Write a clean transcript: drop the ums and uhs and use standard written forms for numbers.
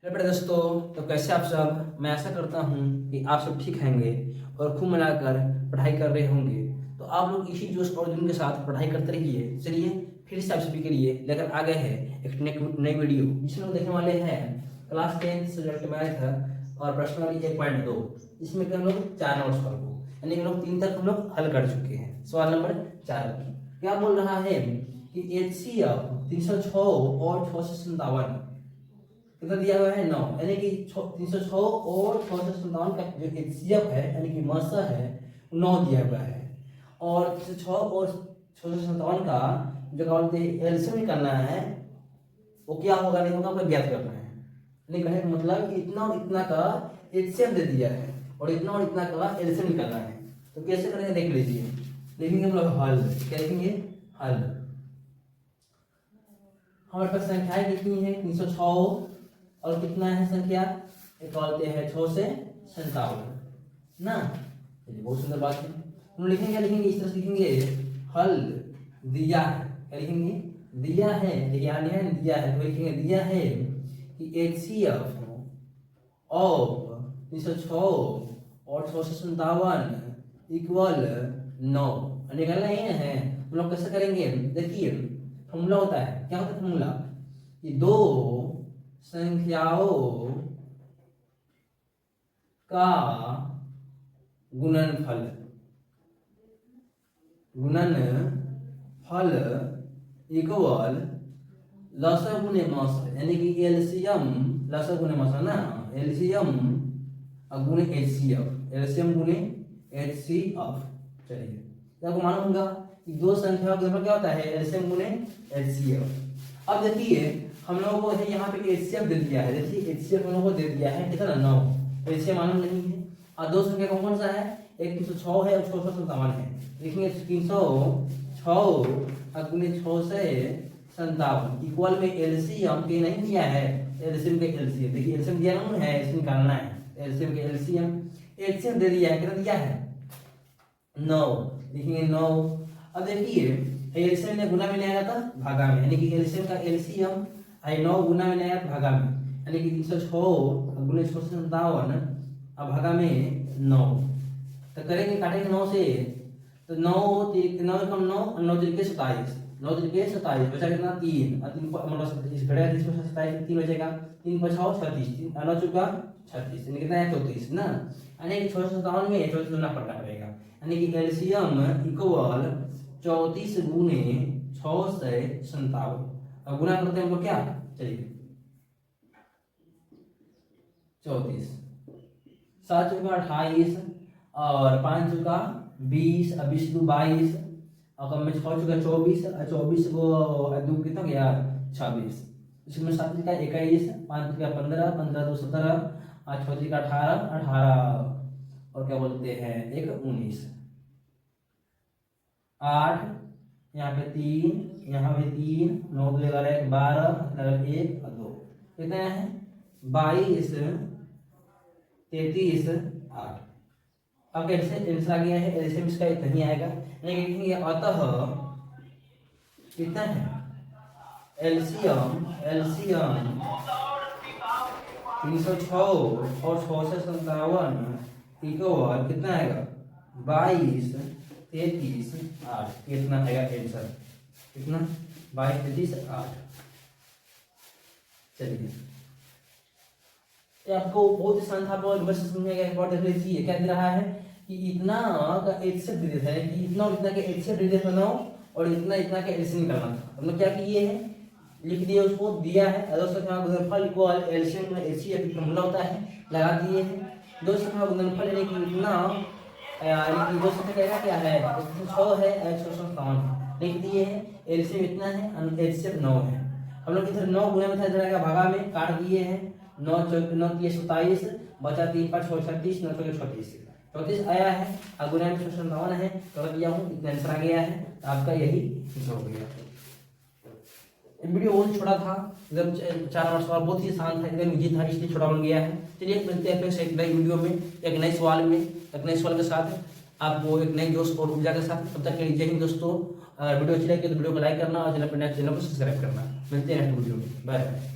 Hello बेटा दोस्तों, तो कैसे आप सब। मैं आशा करता हूँ कि आप सब ठीक होंगे और खूब मिलाकर पढ़ाई कर रहे होंगे। तो आप लोग इसी जोश और जुनून के साथ पढ़ाई करते रहिए। चलिए फिर से आप सभी के लिए लेकर आ गए हैं एक नई वीडियो, जिसमें हम देखने वाले हैं क्लास 10 सब्जेक्ट मैथ और प्रश्न नंबर 1.2, जिसमें कि हम लोग 4 नंबर सॉल्व हो, यानी हम लोग 3 तक हम लोग हल कर चुके हैं। सवाल नंबर 4 क्या बोल रहा है कि HCF 306 और 657 कितना दिया हुआ है 9, यानी कि 306 और 657 का जो HCF है यानी कि मात्रा है 9 दिया हुआ है। और 306 और 657 का जो क्या बोलते हैं एलसीएम निकालना है, वो क्या होगा नहीं होगा आपको ज्ञात करना है। यानी कहने का मतलब कि इतना और इतना का HCF दे दिया है और इतना का एलसीएम निकालना है। तो कैसे करेंगे देख लीजिए। देखेंगे हम लोग हल, क्या देखेंगे हल। हमारे पास संख्याएं कितनी है 306 और कितना है संख्या एक बोलते हैं 6 से 57 ना। चलिए बहुत सुंदर बात है। हम लिखेंगे इस तरह से लिखेंगे हल दिया है, क्या लिखेंगे दिया है, यानी है दिया है, तो लिखेंगे दिया है कि HCF ऑफ 306 और 6 से 57 इक्वल 9 निकालना ही है। हम लोग कैसे करेंगे देखिए, फॉर्मूला होता है, क्या होता है फॉर्मूला कि दो संख्याओं का गुणनफल इक्वल लसागु गुणे मात्रा, यानी कि एलसीएम लसागु गुणे मात्रा ना, एलसीएम गुणे HCF, एलसीएम गुणे HCF। चलिए तो आपको मालूम होगा कि दो संख्याओं का गुणनफल क्या होता है एलसीएम गुणे HCF। अब देखिए हम लोगों को यहाँ पे HCF दे दिया है, देखिए HCF हम लोगों को दे दिया है कितना 9, HCF मालूम नहीं है। और दो संख्या कौन सा है, एक 306 है और 657 है। देखेंगे 306 गुणे 6 से 57 इक्वल में एलसीएम के नहीं दिया है, एलसीएम के एलसीएम देखिए एलसीएम दिया ना है, इसमें निकालना है एलसीएम के एलसीएम दे दिया है, कितना दिया है 9, लिखेंगे 9। अब देखिए एलसीएम ने गुना में नहीं आया था भागा में, यानी कि एलसीएम का एलसीएम आई 9 गुना में नहीं आया भागा में, यानी कि 306 गुने 6 से 57 अब भागा में 9। तो करेंगे काटेंगे 9 से, तो 9 9 कम 9 9 तरीके 27, 9 तरीके 27 बचा कितना 3 और 3 मतलब इस घड़े 27 3 बचेगा, 3 5 36 9 चुका 36 यानी कितना है 34 ना, यानी कि 657 में 34 गुना करना पड़ेगा, यानी कि एलसीएम इक्वल 34 गुने 6 से 57। अब गुना करते हैं हम लोग क्या, चलिए 34 7 चुका 28 और 5 चुका 20 और 20 2 22 और कम में 6 चुका 24 और 24 को 2 कितना गया 26, इसमें 7 का 21 5 का 15 15 2 17 और 6 का 18 18 और क्या बोलते हैं एक 19 8 यहाँ पे 3 यहाँ पे 3 9 लगा 12 लगा 1 और 2 कितने हैं 22 33 8। अब कैसे आंसर आ गया है, एलसीएम इसका इतना ही आएगा, लेकिन ये अतः कितना है एलसीएम 306 और 6 से 57 इक्वल कितना आएगा 22 33 8, कितना आएगा आंसर कितना 22 33 8। चलिए ये आपको बहुत ही आसान था, आपको रिवर्स समझ में आएगा। एक बार देख लीजिए क्या दे रहा है कि इतना का HCF दे देता है कि इतना और इतना के HCF दे देता ना, और इतना का एलसीएम निकालना था। हम लोग क्या किए हैं लिख दिए, उसको दिया है दो संख्या का गुणनफल इक्वल एलसीएम में HCF की फॉर्मूला होता है लगा दिए हैं। दो संख्या का गुणनफल यानी कि इतना यानी कि दो संख्या क्या है 6 है 657 लिख दिए हैं, एलसीएम इतना है और HCF 9 है। हम लोग इधर 9 गुना में था, इधर भागा में काट दिए हैं, 9 9 27 बचा 3 5 6 36 9 34 आया है और गुना में 57 है, तो किया हूँ इतना आंसर आ गया है। तो आपका यही आंसर हो गया। वीडियो बहुत छोटा था, एकदम 4 नंबर सवाल बहुत ही आसान था, एकदम इजी था, इसलिए छोटा बन गया है। चलिए मिलते हैं फिर एक नई वीडियो में एक नए सवाल के साथ, आपको एक नई जोश और ऊर्जा के साथ। तब तक के लिए जय हिंद दोस्तों। वीडियो अच्छी लगी तो वीडियो को लाइक करना और चैनल को सब्सक्राइब करना। मिलते हैं नेक्स्ट वीडियो में, बाय बाय।